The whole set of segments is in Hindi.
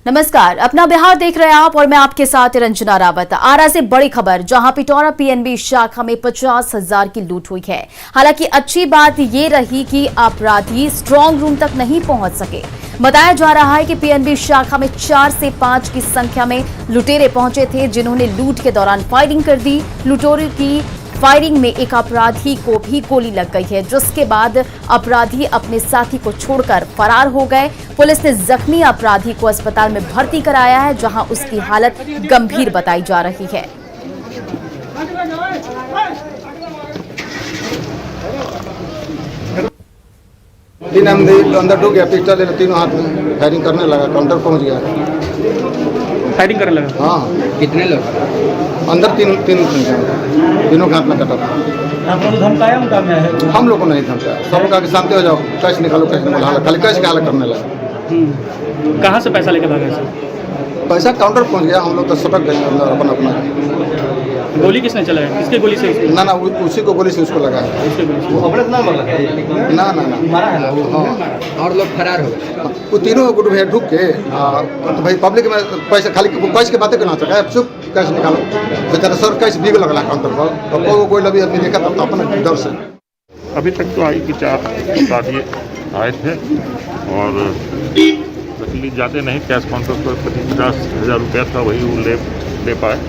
नमस्कार, अपना बिहार देख रहे हैं आप और मैं आपके साथ रंजना रावत। आरा से बड़ी खबर, जहां पिटौरा पीएनबी शाखा में 50,000 की लूट हुई है। हालांकि अच्छी बात ये रही कि अपराधी स्ट्रांग रूम तक नहीं पहुंच सके। बताया जा रहा है कि पीएनबी शाखा में 4 से 5 की संख्या में लुटेरे पहुंचे थे, जिन्होंने लूट के दौरान फायरिंग कर दी। लुटेरों की फायरिंग में एक अपराधी को भी गोली लग गई है, जिसके बाद अपराधी अपने साथी को छोड़कर फरार हो गए। पुलिस ने जख्मी अपराधी को अस्पताल में भर्ती कराया है, जहां उसकी हालत गंभीर बताई जा रही है। तीन अंदर डूब गया, पिस्टल तीनों हाथ में फायरिंग करने लगा, काउंटर पहुंच गया, फायरिंग करने लगा। हाँ, कितने लोग अंदर तीनों के हाथ में कटा था। आप लोग धमकाया उनका में? हम लोग को नहीं धमकाया, सब कहा कि शांति हो जाओ, कैश निकालो, कैश निकालो, खाली कैश का हालत करने लगा। कहाँ से पैसा लेके भागा सर? पैसा काउंटर पहुंच गया, हम लोग तो सटक गए अंदर अपना। गोली किसने चलाया? किसके गोली से? ना उसी को गोली से उसको लगा है। उसके गोली से? ना मारा है और लोग फरार हो गए। वो तीनों गुट भैया ढूक के तो भाई पब्लिक में पैसा खाली कैश के बातें करना चाहता है, चुप कैश निकालो, बेचारा सर कैश भी लगला काउंटर पर, और कोई लभी आदमी देखा तब अपना डर से। अभी तक तो आई कि 4 अपराधी आए थे और लकीली ज़्यादा नहीं, कैश काउंटर पर 50,000 रुपया था, वही वो ले पाए।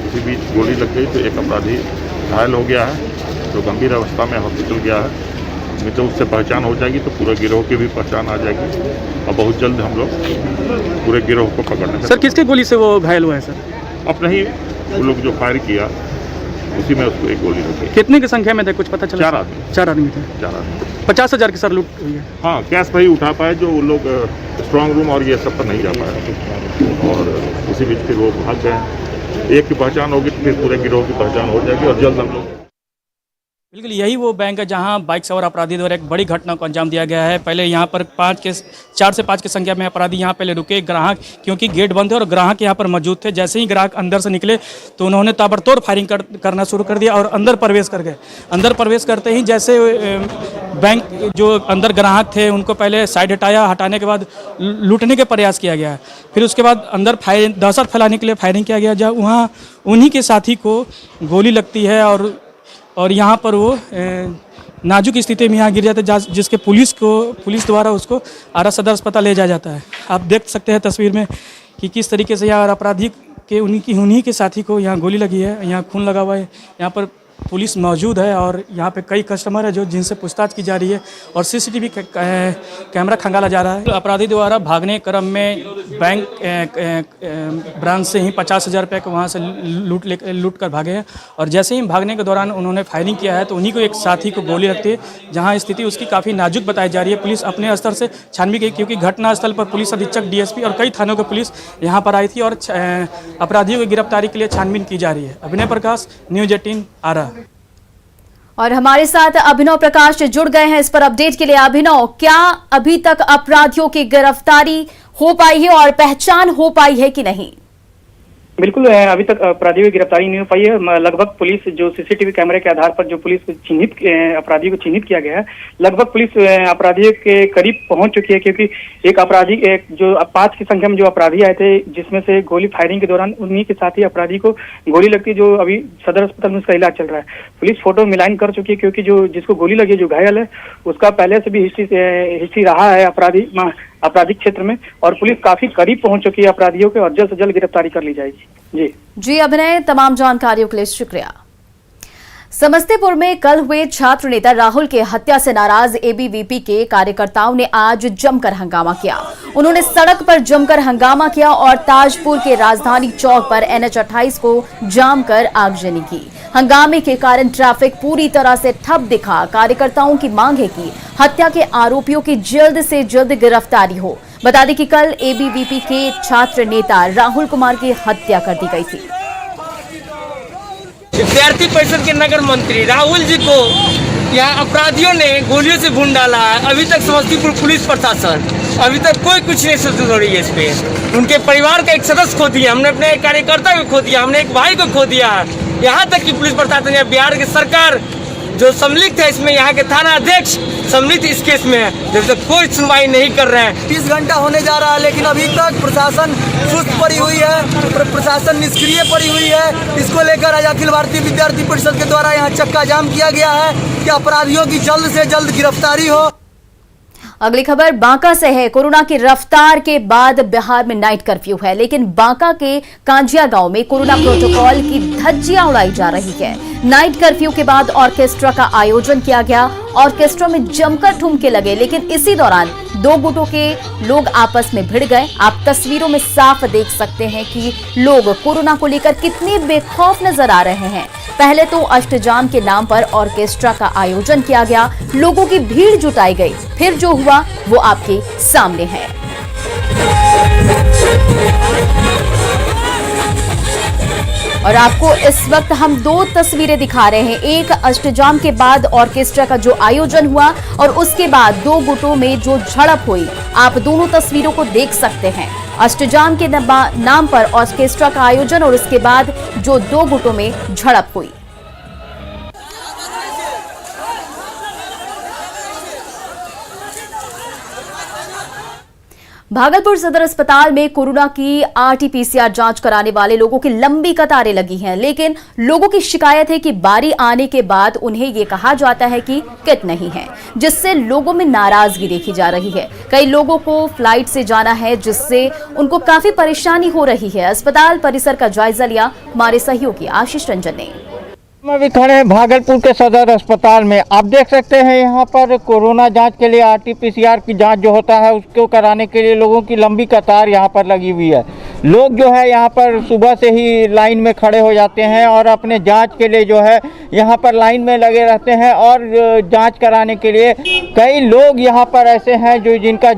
इसी बीच गोली लग गई तो एक अपराधी घायल हो गया है, जो गंभीर अवस्था में हॉस्पिटल गया है। नहीं तो उससे पहचान हो जाएगी तो पूरे गिरोह की भी पहचान आ जाएगी और बहुत जल्द हम लोग पूरे गिरोह को पकड़ने। सर किसके गोली से वो घायल हुआ है सर? अपने ही वो लोग जो फायर किया उसी में उसको एक गोली लगी। कितने की संख्या में थे, कुछ पता चला? 4 आदमी थे। 4 आदमी। 50,000 की सर लूट हुई है। हाँ, कैश वही उठा पाए, जो वो लोग स्ट्रांग रूम और ये सब पर नहीं जा पाए और इसी बीच फिर वो भाग गए। एक की पहचान होगी तो फिर पूरे गिरोह की पहचान हो जाएगी और जल्द हम लोग। बिल्कुल यही वो बैंक है जहां बाइक सवार अपराधी द्वारा एक बड़ी घटना को अंजाम दिया गया है। पहले यहां पर 4 से 5 की संख्या में अपराधी यहां पहले रुके, ग्राहक क्योंकि गेट बंद थे और ग्राहक यहां पर मौजूद थे। जैसे ही ग्राहक अंदर से निकले तो उन्होंने ताबड़तोड़ फायरिंग करना शुरू कर दिया और अंदर प्रवेश कर गए। अंदर प्रवेश करते ही जैसे बैंक जो अंदर ग्राहक थे उनको पहले साइड हटाने के बाद लूटने के प्रयास किया गया। फिर उसके बाद अंदर दहशत फैलाने के लिए फायरिंग किया गया, जहाँ वहाँ उन्हीं के साथी को गोली लगती है और यहाँ पर वो नाजुक स्थिति में यहाँ गिर जाते हैं, जिसके पुलिस द्वारा उसको आरा सदर अस्पताल ले जाया जाता है। आप देख सकते हैं तस्वीर में कि किस तरीके से यहाँ अपराधी के उन्हीं के साथी को यहाँ गोली लगी है, यहाँ खून लगा हुआ है। यहाँ पर पुलिस मौजूद है और यहाँ पे कई कस्टमर है जिनसे पूछताछ की जा रही है और सीसीटीवी कैमरा खंगाला जा रहा है। अपराधी द्वारा भागने क्रम में बैंक ब्रांच से ही 50,000 रुपये को वहाँ से लूट कर भागे हैं और जैसे ही भागने के दौरान उन्होंने फायरिंग किया है तो उन्हीं को एक साथी को गोली लगती है, जहाँ स्थिति उसकी काफ़ी नाजुक बताई जा रही है। पुलिस अपने स्तर से छानबीन की, क्योंकि घटनास्थल पर पुलिस अधीक्षक डीएसपी और कई थानों की पुलिस यहाँ पर आई थी और अपराधियों की गिरफ्तारी के लिए छानबीन की जा रही है। अभिनय प्रकाश, न्यूज़ 18 आरा। और हमारे साथ अभिनव प्रकाश जुड़ गए हैं इस पर अपडेट के लिए। अभिनव, क्या अभी तक अपराधियों की गिरफ्तारी हो पाई है और पहचान हो पाई है कि नहीं? बिल्कुल, अभी तक अपराधियों की गिरफ्तारी नहीं हो पाई है। लगभग पुलिस जो सीसीटीवी कैमरे के आधार पर जो पुलिस अपराधियों को चिन्हित किया गया है, लगभग पुलिस अपराधियों के करीब पहुंच चुकी है, क्योंकि एक अपराधी जो 5 की संख्या में जो अपराधी आए थे, जिसमें से गोली फायरिंग के दौरान उन्हीं के साथ ही अपराधी को गोली लगती है, जो अभी सदर अस्पताल में उसका इलाज चल रहा है। पुलिस फोटो मिलान कर चुकी है, क्योंकि जिसको गोली लगी है, जो घायल है, उसका पहले से भी हिस्ट्री रहा है आपराधिक क्षेत्र में, और पुलिस काफी करीब पहुंच चुकी है अपराधियों के और जल्द से जल्द गिरफ्तारी कर ली जाएगी। जी अभिनय, तमाम जानकारियों के लिए शुक्रिया। समस्तीपुर में कल हुए छात्र नेता राहुल के हत्या से नाराज एबीवीपी के कार्यकर्ताओं ने आज जमकर हंगामा किया। उन्होंने सड़क पर जमकर हंगामा किया और ताजपुर के राजधानी चौक पर NH-28 को जाम कर आगजनी की। हंगामे के कारण ट्रैफिक पूरी तरह से ठप दिखा। कार्यकर्ताओं की मांग है कि हत्या के आरोपियों की जल्द से जल्द गिरफ्तारी हो। बता दें कि कल एबीवीपी के छात्र नेता राहुल कुमार की हत्या कर दी गई थी। विद्यार्थी परिषद के नगर मंत्री राहुल जी को यहाँ अपराधियों ने गोलियों से भून डाला है। अभी तक समस्तीपुर पुलिस प्रशासन अभी तक कोई कुछ नहीं सोच रही है इस पे। उनके परिवार का एक सदस्य खो दिया, हमने अपने कार्यकर्ता को खो दिया, हमने एक भाई को खो दिया। यहाँ तक कि पुलिस प्रशासन या बिहार की सरकार जो सम्मिलित है इसमें, यहाँ के थाना अध्यक्ष सम्मिलित इस केस में है, जब तक कोई सुनवाई नहीं कर रहे हैं। 30 घंटा होने जा रहा है, लेकिन अभी तक प्रशासन सुस्त पड़ी हुई है, प्रशासन निष्क्रिय पड़ी हुई है। इसको लेकर आज अखिल भारतीय विद्यार्थी परिषद के द्वारा यहाँ चक्का जाम किया गया है कि अपराधियों की जल्द से जल्द गिरफ्तारी हो। अगली खबर बांका से है। कोरोना की रफ्तार के बाद बिहार में नाइट कर्फ्यू है, लेकिन बांका के कांजिया गांव में कोरोना प्रोटोकॉल की धज्जियां उड़ाई जा रही है। नाइट कर्फ्यू के बाद ऑर्केस्ट्रा का आयोजन किया गया। ऑर्केस्ट्रा में जमकर ठुमके लगे, लेकिन इसी दौरान दो गुटों के लोग आपस में भिड़ गए। आप तस्वीरों में साफ देख सकते हैं कि लोग कोरोना को लेकर कितने बेखौफ नजर आ रहे हैं। पहले तो अष्टजाम के नाम पर ऑर्केस्ट्रा का आयोजन किया गया, लोगों की भीड़ जुटाई गई, फिर जो हुआ वो आपके सामने है। और आपको इस वक्त हम दो तस्वीरें दिखा रहे हैं। एक अष्टजाम के बाद ऑर्केस्ट्रा का जो आयोजन हुआ और उसके बाद दो गुटों में जो झड़प हुई, आप दोनों तस्वीरों को देख सकते हैं। अष्टजाम के नाम पर ऑर्केस्ट्रा का आयोजन और उसके बाद जो दो गुटों में झड़प हुई। भागलपुर सदर अस्पताल में कोरोना की आरटीपीसीआर जांच कराने वाले लोगों की लंबी कतारें लगी हैं, लेकिन लोगों की शिकायत है कि बारी आने के बाद उन्हें ये कहा जाता है कि किट नहीं है, जिससे लोगों में नाराजगी देखी जा रही है। कई लोगों को फ्लाइट से जाना है, जिससे उनको काफी परेशानी हो रही है। अस्पताल परिसर का जायजा लिया हमारे सहयोगी आशीष रंजन ने। हम अभी खड़े हैं भागलपुर के सदर अस्पताल में। आप देख सकते हैं यहाँ पर कोरोना जांच के लिए आरटीपीसीआर की जांच जो होता है उसको कराने के लिए लोगों की लंबी कतार यहाँ पर लगी हुई है। लोग जो है यहाँ पर सुबह से ही लाइन में खड़े हो जाते हैं और अपने जांच के लिए जो है यहाँ पर लाइन में लगे रहते हैं। और जांच कराने के लिए कई लोग यहाँ पर ऐसे हैं जो जिनका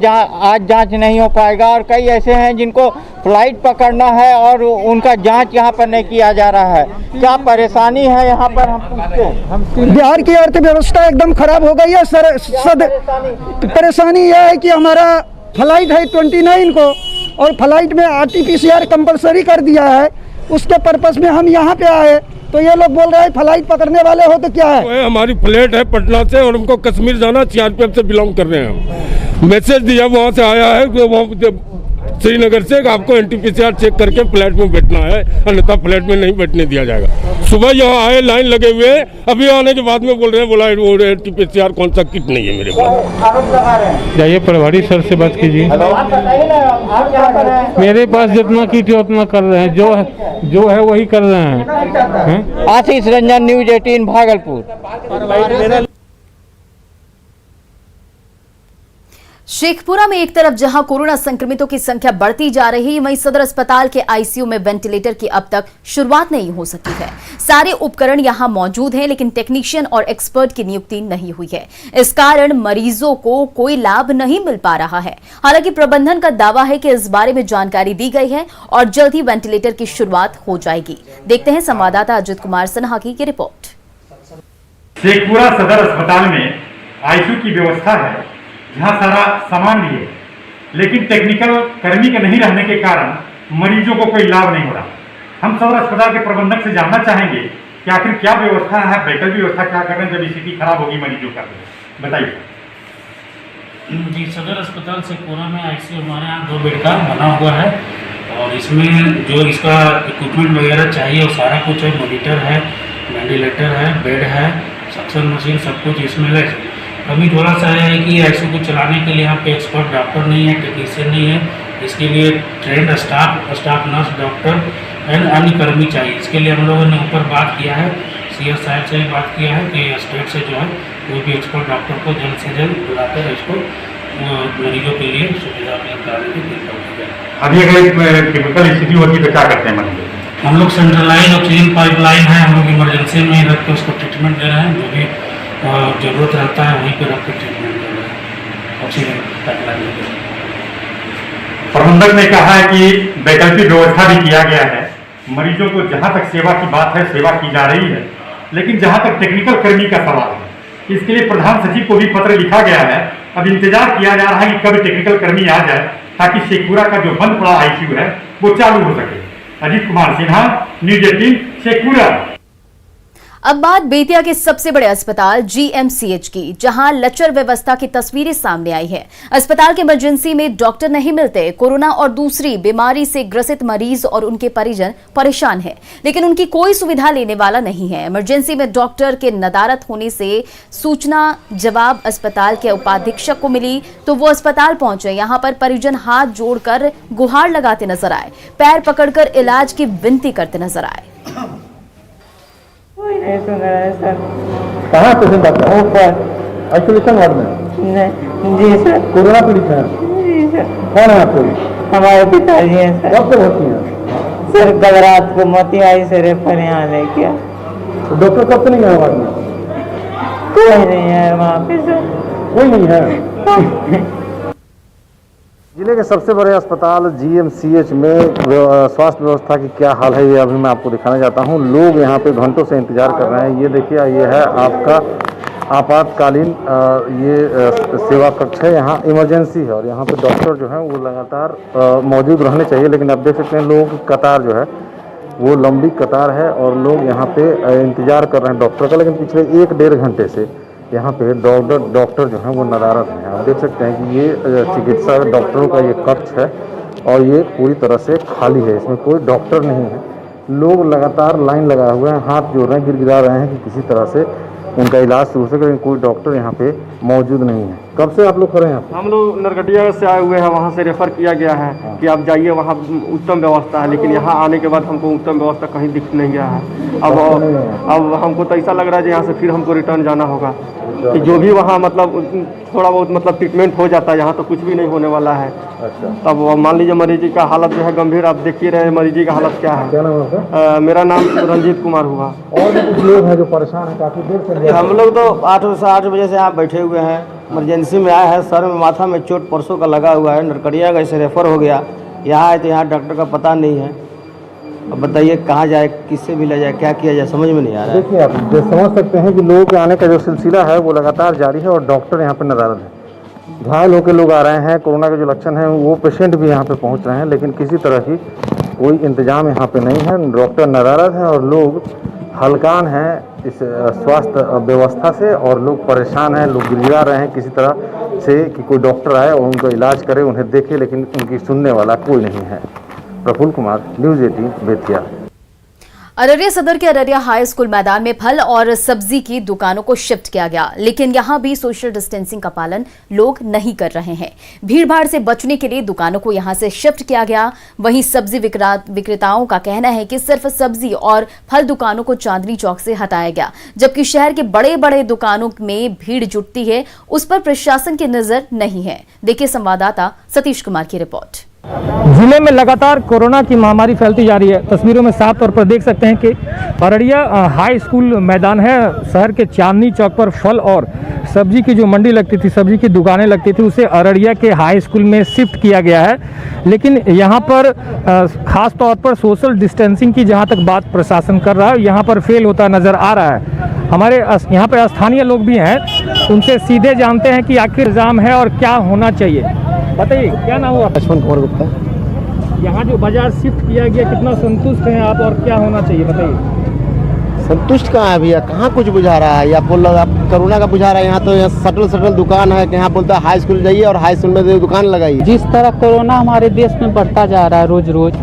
आज जांच नहीं हो पाएगा, और कई ऐसे हैं जिनको फ्लाइट पकड़ना है और उनका जांच यहाँ पर नहीं किया जा रहा है। क्या परेशानी है यहाँ पर, हम पूछते हैं। बिहार की अर्थव्यवस्था एकदम खराब हो गई है सर। परेशानी यह है कि हमारा फ्लाइट है 29 को और फ्लाइट में आरटीपीसीआर कंपलसरी कर दिया है। उसके पर्पस में हम यहाँ पे आए तो ये लोग बोल रहे हैं फ्लाइट पकड़ने वाले हो तो क्या है। हमारी फ्लाइट है पटना से और हमको कश्मीर जाना, सीआरपीएफ से बिलोंग कर रहे हैं हम। मैसेज दिया वहाँ से आया है कि वहाँ श्रीनगर से आपको एनटीपीसीआर चेक करके फ्लाइट में बैठना है, अन्यथा फ्लाइट में नहीं बैठने दिया जाएगा। सुबह यहाँ आए, लाइन लगे हुए, अभी आने के बाद में बोल रहे हैं बोला एनटीपीसीआर कौन सा किट नहीं है मेरे पास। जाइए प्रभारी सर से बात कीजिए। मेरे पास जितना किट है उतना कर रहे हैं, जो है वही कर रहे हैं। आशीष रंजन, न्यूज 18 भागलपुर। शेखपुरा में एक तरफ जहां कोरोना संक्रमितों की संख्या बढ़ती जा रही है, वहीं सदर अस्पताल के आईसीयू में वेंटिलेटर की अब तक शुरुआत नहीं हो सकी है। सारे उपकरण यहां मौजूद हैं, लेकिन टेक्नीशियन और एक्सपर्ट की नियुक्ति नहीं हुई है। इस कारण मरीजों को कोई लाभ नहीं मिल पा रहा है। हालांकि प्रबंधन का दावा है कि इस बारे में जानकारी दी गई है और जल्द ही वेंटिलेटर की शुरुआत हो जाएगी। देखते हैं संवाददाता अजित कुमार सिन्हा की रिपोर्ट। शेखपुरा सदर अस्पताल में आईसीयू की व्यवस्था है, यहाँ सारा सामान भी है, लेकिन टेक्निकल कर्मी के नहीं रहने के कारण मरीजों को कोई लाभ नहीं हो रहा। हम सदर अस्पताल के प्रबंधक से जानना चाहेंगे कि आखिर क्या व्यवस्था है, वैकल्पिक व्यवस्था क्या कर रहे हैं जब स्थिति खराब होगी मरीजों का, बताइए। जी, सदर अस्पताल शेखपुरा में आईसीयू हमारे यहाँ 2 बेड का बना हुआ है और इसमें जो इसका इक्विपमेंट वगैरह चाहिए वो सारा कुछ है। मॉनिटर है, वेंटिलेटर है, बेड है, सक्शन मशीन, सब कुछ इसमें है। अभी थोड़ा सा है कि आईसीयू को चलाने के लिए यहाँ पे एक्सपर्ट डॉक्टर नहीं है, टेक्नीशियन नहीं है। इसके लिए trend staff nurse, doctor and अन्य कर्मी चाहिए। इसके लिए हम लोगों ने ऊपर बात किया है, सीएस साहब से बात किया है कि स्टेट से जो है कोई भी एक्सपर्ट डॉक्टर को जल्द से जल्द बुलाकर इसको मरीजों के लिए सुविधा उपलब्ध कराने की कृपा की जाए। अभी अगर टिपिकल स्थिति होती तो क्या करते हैं मरीजों? हम लोग सेंट्रलाइन ऑक्सीजन पाइपलाइन है, हम लोग इमरजेंसी में रख के उसको ट्रीटमेंट दे रहे हैं। जो भी जरूरत रहता है वहीं पर रख के ट्रीटमेंट दे रहे हैं, ऑक्सीजन पाइपलाइन। प्रबंधक ने कहा है कि वैकल्पिक व्यवस्था भी किया गया है। मरीजों को जहां तक सेवा की बात है सेवा की जा रही है, लेकिन जहां तक टेक्निकल कर्मी का सवाल है, इसके लिए प्रधान सचिव को भी पत्र लिखा गया है। अब इंतजार किया जा रहा है कि कब टेक्निकल कर्मी आ जाए ताकि शेखपुरा का जो बंद पड़ा आईसीयू है वो चालू हो सके। अजित कुमार सिन्हा, न्यूज 18 शेखपुरा। अब बात बेतिया के सबसे बड़े अस्पताल जीएमसीएच की, जहां लचर व्यवस्था की तस्वीरें सामने आई है। अस्पताल के इमरजेंसी में डॉक्टर नहीं मिलते। कोरोना और दूसरी बीमारी से ग्रसित मरीज और उनके परिजन परेशान हैं, लेकिन उनकी कोई सुविधा लेने वाला नहीं है। इमरजेंसी में डॉक्टर के नदारत होने से सूचना जवाब अस्पताल के उपाधीक्षक को मिली तो वो अस्पताल पहुंचे। यहां पर परिजन हाथ जोड़कर गुहार लगाते नजर आए, पैर पकड़कर इलाज की विनती करते नजर आए। नहीं सुन रहा है सर। कहाँ पेशेंट आपका? ऊपर आइसोलेशन वार्ड में? नहीं जी सर। कोरोना पीड़ित है? जी सर। कौन है आपको? हमारे पिताजी हैं सर। कब से भर्ती हैं? सर कल रात को मोतिहारी से रेफर यहाँ ले गया। तो डॉक्टर कब से नहीं है वार्ड में? कोई नहीं है वहाँ पे सर। कोई नहीं है। जिले के सबसे बड़े अस्पताल जीएमसीएच में स्वास्थ्य व्यवस्था की क्या हाल है, ये अभी मैं आपको दिखाना चाहता हूँ। लोग यहाँ पे घंटों से इंतजार कर रहे हैं। ये देखिए, ये है आपका आपातकालीन ये सेवा कक्ष है। यहाँ इमरजेंसी है और यहाँ पे डॉक्टर जो है वो लगातार मौजूद रहने चाहिए, लेकिन आप देख सकते हैं लोगों की कतार जो है वो लंबी कतार है और लोग यहाँ पे इंतजार कर रहे हैं डॉक्टर का। लेकिन पिछले 1-1.5 घंटे से यहाँ पे डॉक्टर जो है वो नदारत हैं। आप देख सकते हैं कि ये चिकित्सा डॉक्टरों का ये कक्ष है और ये पूरी तरह से खाली है, इसमें कोई डॉक्टर नहीं है। लोग लगातार लाइन लगाए हुए हैं, हाथ जोड़ रहे हैं, गिड़गिड़ा रहे हैं कि किसी तरह से उनका इलाज शुरू से, लेकिन कोई डॉक्टर यहाँ पे मौजूद नहीं है। कब से आप लोग खड़े हैं? हम लोग नरकटिया से आए हुए हैं, वहाँ से रेफर किया गया है कि आप जाइए, वहाँ उत्तम व्यवस्था है, लेकिन यहाँ आने के बाद हमको उत्तम व्यवस्था कहीं दिख नहीं गया है। अब हमको तो ऐसा लग रहा है कि यहाँ से फिर हमको रिटर्न जाना होगा, कि जो भी वहाँ मतलब थोड़ा बहुत मतलब ट्रीटमेंट हो जाता है, यहाँ तो कुछ भी नहीं होने वाला है। अच्छा। तब मान लीजिए मरीजी का हालत जो है गंभीर, आप देख ही रहे हैं मरीजी का हालत क्या है। क्या नाम है आपका? मेरा नाम रंजीत कुमार हुआ। और भी कुछ लोग हैं जो परेशान हैं काफ़ी देर से? हम लोग तो 8 बजे से यहाँ बैठे हुए हैं, इमरजेंसी में आए हैं। सर में माथा में चोट परसों का लगा हुआ है, नरकड़िया का इसे रेफर हो गया। यहाँ आए तो यहाँ डॉक्टर का पता नहीं है। अब बताइए कहाँ जाए, किससे मिला जाए, क्या किया जाए, समझ में नहीं आ रहा है। देखिए, आप समझ सकते हैं कि लोगों के आने का जो सिलसिला है वो लगातार जारी है और डॉक्टर यहाँ पर नदारत है। घायल होकर लोग आ रहे हैं, कोरोना के जो लक्षण हैं वो पेशेंट भी यहाँ पे पहुँच रहे हैं, लेकिन किसी तरह की कोई इंतजाम यहाँ पे नहीं है। डॉक्टर नदारत हैं और लोग हलकान हैं इस स्वास्थ्य व्यवस्था से और लोग परेशान हैं, लोग गिड़गिड़ा रहे हैं किसी तरह से कि कोई डॉक्टर आए और उनका इलाज करे, उन्हें देखे, लेकिन उनकी सुनने वाला कोई नहीं है। प्रफुल्ल कुमार, न्यूज़ 18 बेतिया। अररिया सदर के अररिया हाई स्कूल मैदान में फल और सब्जी की दुकानों को शिफ्ट किया गया, लेकिन यहां भी सोशल डिस्टेंसिंग का पालन लोग नहीं कर रहे हैं। भीड़भाड़ से बचने के लिए दुकानों को यहां से शिफ्ट किया गया। वहीं सब्जी विक्रेताओं का कहना है कि सिर्फ सब्जी और फल दुकानों को चांदनी चौक से हटाया गया, जबकि शहर के बड़े बड़े दुकानों में भीड़ जुटती है, उस पर प्रशासन की नजर नहीं है। देखिए संवाददाता सतीश कुमार की रिपोर्ट। जिले में लगातार कोरोना की महामारी फैलती जा रही है। तस्वीरों में साफ तौर पर देख सकते हैं कि अररिया हाई स्कूल मैदान है। शहर के चांदनी चौक पर फल और सब्जी की जो मंडी लगती थी, सब्जी की दुकानें लगती थी, उसे अररिया के हाई स्कूल में शिफ्ट किया गया है। लेकिन यहाँ पर खास तौर पर सोशल डिस्टेंसिंग की जहाँ तक बात प्रशासन कर रहा है, यहाँ पर फेल होता नज़र आ रहा है। हमारे यहाँ पर स्थानीय लोग भी हैं, उनसे सीधे जानते हैं कि आखिर इंतजाम है और क्या होना चाहिए। बताइए, क्या नाम हुआ? लक्ष्मण कुमार गुप्ता। यहाँ जो बाजार शिफ्ट किया गया, कितना संतुष्ट हैं आप और क्या होना चाहिए, बताइए। संतुष्ट कहाँ है भैया, कहाँ कुछ बुझा रहा है। आप कोरोना का बुझा रहा है। यहाँ तो सटल दुकान है कि यहाँ बोलता है हाई स्कूल जाइए और हाई स्कूल में दुकान लगाइए। जिस तरह कोरोना हमारे देश में बढ़ता जा रहा है रोज रोज,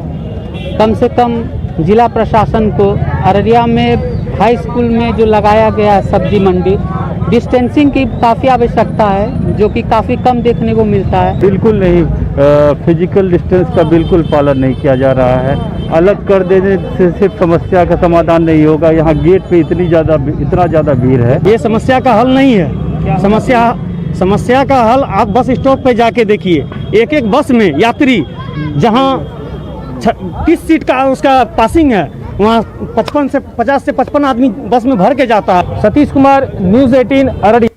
कम से कम जिला प्रशासन को अररिया में हाई स्कूल में जो लगाया गया है सब्जी मंडी, डिस्टेंसिंग की काफ़ी आवश्यकता है, जो कि काफ़ी कम देखने को मिलता है। बिल्कुल नहीं, फिजिकल डिस्टेंस का बिल्कुल पालन नहीं किया जा रहा है। अलग कर देने से सिर्फ समस्या का समाधान नहीं होगा। यहाँ गेट पे इतना ज़्यादा भीड़ है। ये समस्या का हल नहीं है। समस्या का हल आप बस स्टॉप पे जाके देखिए, एक एक बस में यात्री जहाँ 30 सीट का उसका पासिंग है, वहाँ 50 से 55 आदमी बस में भर के जाता है। सतीश कुमार, न्यूज़ 18 अररिया।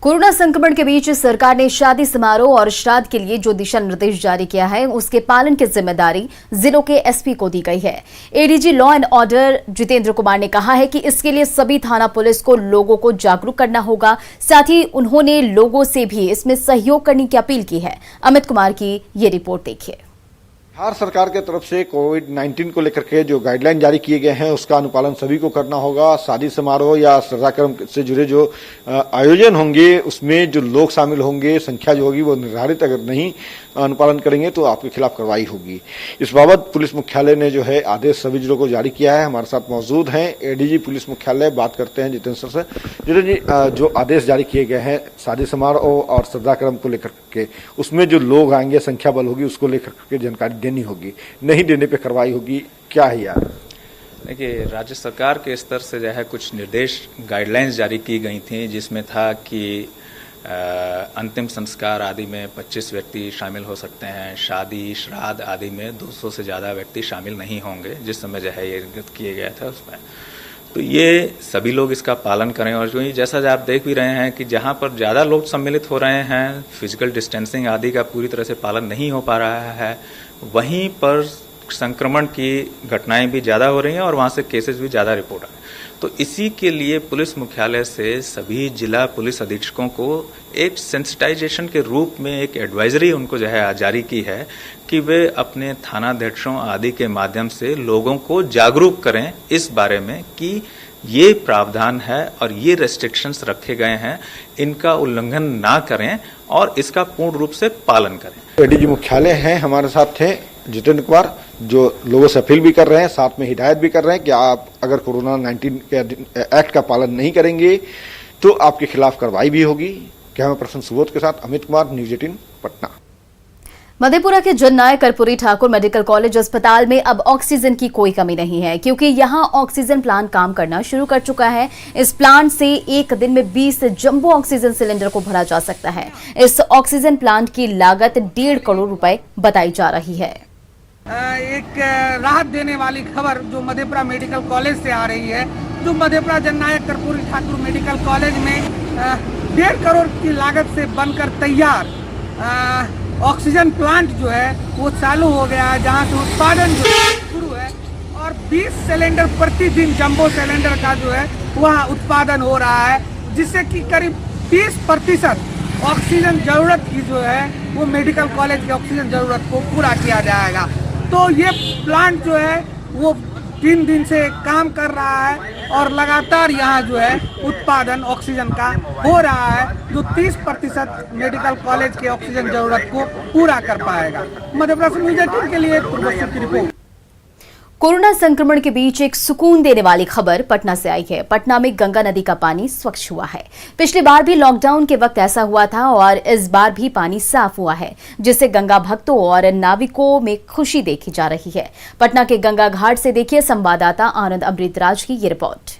कोरोना संक्रमण के बीच सरकार ने शादी समारोह और श्राद्ध के लिए जो दिशा निर्देश जारी किया है, उसके पालन की जिम्मेदारी जिलों के एसपी को दी गई है। ADG law and order Jitendra Kumar ने कहा है कि इसके लिए सभी थाना पुलिस को लोगों को जागरूक करना होगा। साथ ही उन्होंने लोगों से भी इसमें सहयोग करने की अपील की है। अमित कुमार की ये रिपोर्ट देखिए। बिहार सरकार के तरफ से कोविड-19 को लेकर के जो गाइडलाइन जारी किए गए हैं उसका अनुपालन सभी को करना होगा। शादी समारोह या श्रद्धाक्रम से जुड़े जो आयोजन होंगे उसमें जो लोग शामिल होंगे, संख्या जो होगी वो निर्धारित अगर नहीं अनुपालन करेंगे तो आपके खिलाफ कार्रवाई होगी। इस बाबत पुलिस मुख्यालय ने जो है आदेश सभी जिलों को जारी किया है। हमारे साथ मौजूद हैं एडीजी पुलिस मुख्यालय, बात करते हैं जितेंद्र से। जितेंद्र जी, जो आदेश जारी किए गए हैं शादी समारोह और श्रद्धाक्रम को लेकर के, उसमें जो लोग आएंगे, संख्या बल होगी, उसको लेकर के जानकारी देनी होगी, नहीं देने पे कार्रवाई होगी, क्या है यार? देखिए, राज्य सरकार के स्तर से जो है कुछ निर्देश गाइडलाइंस जारी की गई थी, जिसमें था कि अंतिम संस्कार आदि में 25 व्यक्ति शामिल हो सकते हैं, शादी श्राद्ध आदि में 200 से ज़्यादा व्यक्ति शामिल नहीं होंगे, जिस समय जो है ये किए गया था उसमें। तो ये सभी लोग इसका पालन करें। और जो जैसा आप देख भी रहे हैं कि जहाँ पर ज़्यादा लोग सम्मिलित हो रहे हैं, फिजिकल डिस्टेंसिंग आदि का पूरी तरह से पालन नहीं हो पा रहा है, वहीं पर संक्रमण की घटनाएं भी ज़्यादा हो रही हैं और वहाँ से केसेस भी ज़्यादा रिपोर्ट आए। तो इसी के लिए पुलिस मुख्यालय से सभी जिला पुलिस अधीक्षकों को एक सेंसिटाइजेशन के रूप में एक एडवाइजरी उनको जो है जारी की है कि वे अपने थानाध्यक्षों आदि के माध्यम से लोगों को जागरूक करें इस बारे में कि ये प्रावधान है और ये रेस्ट्रिक्शंस रखे गए हैं, इनका उल्लंघन ना करें और इसका पूर्ण रूप से पालन करें। एडीजी मुख्यालय हैं, हमारे साथ थे जितेंद्र कुमार, जो लोगों से अपील भी कर रहे हैं, साथ में हिदायत भी कर रहे हैं कि आप अगर कोरोना 19 के एक्ट का पालन नहीं करेंगे तो आपके खिलाफ कार्रवाई भी होगी। कैमरा पर्सन सुबोध के साथ अमित कुमार, न्यूज 18 पटना। मधेपुरा के जननायक कर्पूरी ठाकुर मेडिकल कॉलेज अस्पताल में अब ऑक्सीजन की कोई कमी नहीं है, क्योंकि यहां ऑक्सीजन प्लांट काम करना शुरू कर चुका है। इस प्लांट से एक दिन में 20 जंबो ऑक्सीजन सिलेंडर को भरा जा सकता है। इस ऑक्सीजन प्लांट की लागत 1.5 करोड़ रुपए बताई जा रही है। एक राहत देने वाली खबर जो मधेपुरा मेडिकल कॉलेज से आ रही है, जो मधेपुरा जननायक कर्पूरी ठाकुर मेडिकल कॉलेज में 1.5 करोड़ की लागत से बनकर तैयार ऑक्सीजन प्लांट जो है वो चालू हो गया है, जहां से उत्पादन जो शुरू है और 20 सिलेंडर प्रतिदिन जंबो सिलेंडर का जो है वह उत्पादन हो रहा है, जिससे कि करीब 30% ऑक्सीजन जरूरत की जो है वो मेडिकल कॉलेज की ऑक्सीजन जरूरत को पूरा किया जाएगा। तो ये प्लांट जो है वो 3 दिन से काम कर रहा है और लगातार यहाँ जो है उत्पादन ऑक्सीजन का हो रहा है, जो 30% मेडिकल कॉलेज के ऑक्सीजन जरूरत को पूरा कर पाएगा। मधेपुरा से न्यूज 18 के लिए पूर्वस्तर की रिपोर्ट। कोरोना संक्रमण के बीच एक सुकून देने वाली खबर पटना से आई है। पटना में गंगा नदी का पानी स्वच्छ हुआ है। पिछली बार भी लॉकडाउन के वक्त ऐसा हुआ था और इस बार भी पानी साफ हुआ है, जिससे गंगा भक्तों और नाविकों में खुशी देखी जा रही है। पटना के गंगा घाट से देखिए संवाददाता आनंद अमृतराज की ये रिपोर्ट।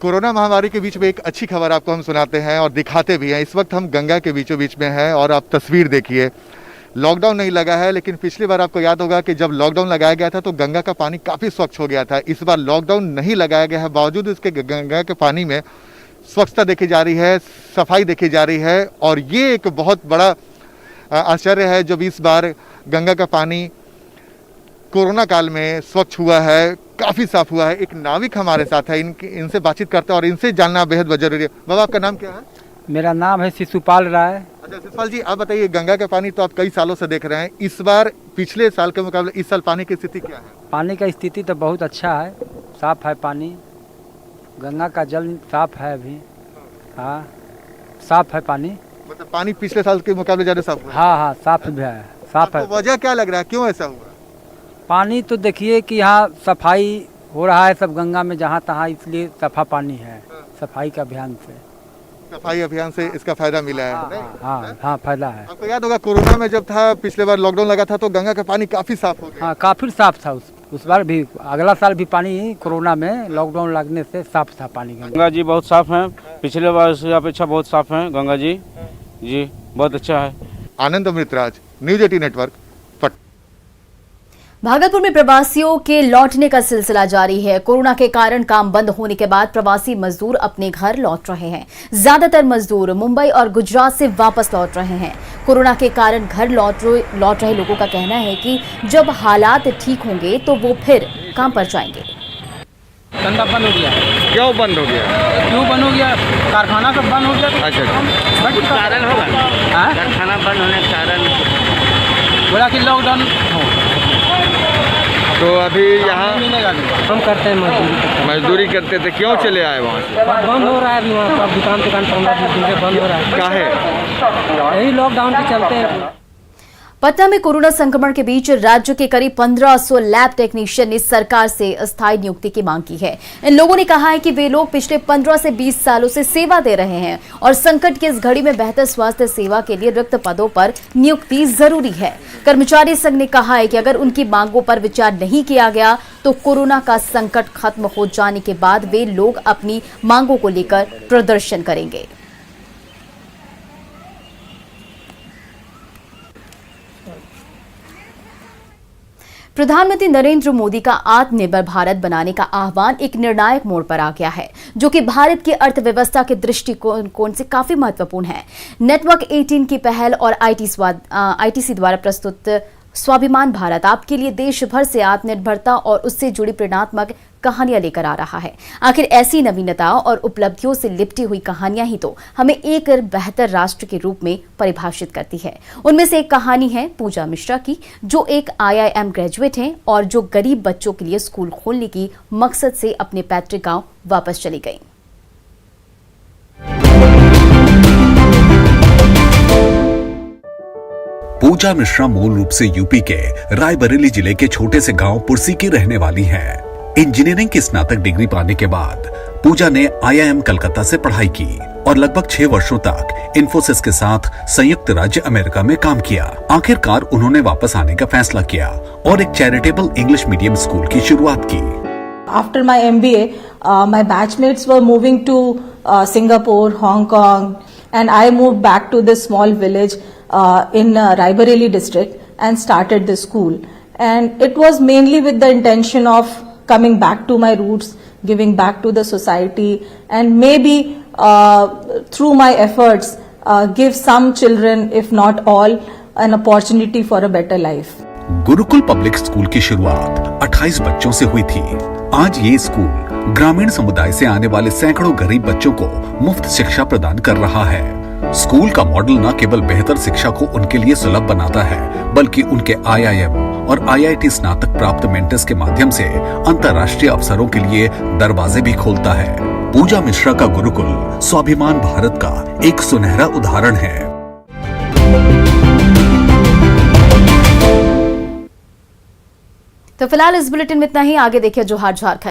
कोरोना महामारी के बीच में एक अच्छी खबर आपको हम सुनाते हैं और दिखाते भी हैं। इस वक्त हम गंगा के बीचों बीच में हैं और आप तस्वीर देखिए। लॉकडाउन नहीं लगा है, लेकिन पिछली बार आपको याद होगा कि जब लॉकडाउन लगाया गया था तो गंगा का पानी काफ़ी स्वच्छ हो गया था। इस बार लॉकडाउन नहीं लगाया गया है, बावजूद इसके गंगा के पानी में स्वच्छता देखी जा रही है, सफाई देखी जा रही है और ये एक बहुत बड़ा आश्चर्य है जब इस बार गंगा का पानी कोरोना काल में स्वच्छ हुआ है, काफ़ी साफ हुआ है। एक नाविक हमारे साथ है, इनसे बातचीत करते हैं और इनसे जानना बेहद जरूरी है। बाबा, आपका नाम क्या है? मेरा नाम है शिशुपाल राय। अच्छा शिशुपाल जी, आप बताइए, गंगा का पानी तो आप कई सालों से देख रहे हैं, इस बार पिछले साल के मुकाबले इस साल पानी की स्थिति क्या है? पानी का स्थिति तो बहुत अच्छा है, साफ है पानी, गंगा का जल साफ है अभी। हाँ, साफ है पानी। मतलब पानी पिछले साल के मुकाबले ज़्यादा साफ हुआ? हाँ, साफ भी है, साफ है। वजह क्या लग रहा है, क्यों ऐसा हुआ? पानी तो देखिए कि यहाँ सफाई हो रहा है सब गंगा में जहाँ तहाँ, इसलिए सफा पानी है। सफाई का अभियान से, सफाई अभियान से इसका फायदा मिला है। हाँ, फायदा है। आपको याद होगा कोरोना में जब था, पिछले बार लॉकडाउन लगा था तो गंगा का पानी काफी साफ हो गया। हाँ, काफी साफ था उस बार भी, अगला साल भी पानी कोरोना में लॉकडाउन लगने से साफ था पानी। गंगा जी बहुत साफ है, पिछले बार से अपेक्षा बहुत साफ है गंगा जी बहुत अच्छा है। आनंद अमृतराज, न्यूज 18 नेटवर्क। भागलपुर में प्रवासियों के लौटने का सिलसिला जारी है। कोरोना के कारण काम बंद होने के बाद प्रवासी मजदूर अपने घर लौट रहे हैं। ज्यादातर मजदूर मुंबई और गुजरात से वापस लौट रहे हैं। कोरोना के कारण घर लौट रहे लोगों का कहना है कि जब हालात ठीक होंगे तो वो फिर काम पर जाएंगे। धंधा बंद हो गया। क्यों बंद हो गया? क्यों बंद हो गया? कारखाना सब बंद हो गया। अच्छा, कारण होगा कारखाना बंद होने का कारण बोला कि लॉकडाउन हो। तो अभी यहाँ हम करते हैं मजदूरी करते थे, क्यों चले आए वहाँ से? बंद हो रहा है अभी वहाँ पर दुकान 15 दिन से बंद हो रहा है। काहे? यही लॉकडाउन के चलते। पटना में कोरोना संक्रमण के बीच राज्य के करीब 1500 लैब टेक्नीशियन ने सरकार से अस्थायी नियुक्ति की मांग की है। इन लोगों ने कहा है कि वे लोग पिछले 15 से 20 सालों से सेवा दे रहे हैं और संकट की इस घड़ी में बेहतर स्वास्थ्य सेवा के लिए रिक्त पदों पर नियुक्ति जरूरी है। कर्मचारी संघ ने कहा है कि अगर उनकी मांगों पर विचार नहीं किया गया तो कोरोना का संकट खत्म हो जाने के बाद वे लोग अपनी मांगों को लेकर प्रदर्शन करेंगे। प्रधानमंत्री नरेंद्र मोदी का आत्मनिर्भर भारत बनाने का आह्वान एक निर्णायक मोड़ पर आ गया है, जो कि भारत की अर्थव्यवस्था के दृष्टिकोण से काफी महत्वपूर्ण है। नेटवर्क 18 की पहल और आईटीसी द्वारा प्रस्तुत स्वाभिमान भारत आपके लिए देश भर से आत्मनिर्भरता और उससे जुड़ी प्रेरणात्मक कहानियां लेकर आ रहा है। आखिर ऐसी नवीनता और उपलब्धियों से लिपटी हुई कहानियां ही तो हमें एक बेहतर राष्ट्र के रूप में परिभाषित करती है। उनमें से एक कहानी है पूजा मिश्रा की, जो एक IIM ग्रेजुएट हैं और जो गरीब बच्चों के लिए स्कूल खोलने की मकसद से अपने पैतृक गांव वापस चली गईं। पूजा मिश्रा मूल रूप से यूपी के रायबरेली जिले के छोटे से गांव पुरसी की रहने वाली हैं। इंजीनियरिंग की स्नातक डिग्री पाने के बाद पूजा ने IIM कलकत्ता से पढ़ाई की और लगभग 6 वर्षों तक इन्फोसिस के साथ संयुक्त राज्य अमेरिका में काम किया। आखिरकार उन्होंने वापस आने का फैसला किया और एक चैरिटेबल इंग्लिश मीडियम स्कूल की शुरुआत की। After my MBA, my batchmates were moving to Singapore, Hong Kong, and I moved back to this small village in Raebareli district and started the school. And it was mainly with the intention of coming back to my roots, giving back to the society, and maybe through my efforts give some children, if not all, an opportunity for a better life. Gurukul public school की शुरुआत 28 बच्चों से हुई थी। आज ये स्कूल ग्रामीण समुदाय से आने वाले सैकड़ों गरीब बच्चों को मुफ्त शिक्षा प्रदान कर रहा है। स्कूल का मॉडल न केवल बेहतर शिक्षा को उनके लिए सुलभ बनाता है, बल्कि उनके IIM और IIT स्नातक प्राप्त मेंटर्स के माध्यम से अंतर्राष्ट्रीय अवसरों के लिए दरवाजे भी खोलता है। पूजा मिश्रा का गुरुकुल स्वाभिमान भारत का एक सुनहरा उदाहरण है। तो फिलहाल इस बुलेटिन में इतना ही। आगे देखिए जोहार झारखंड।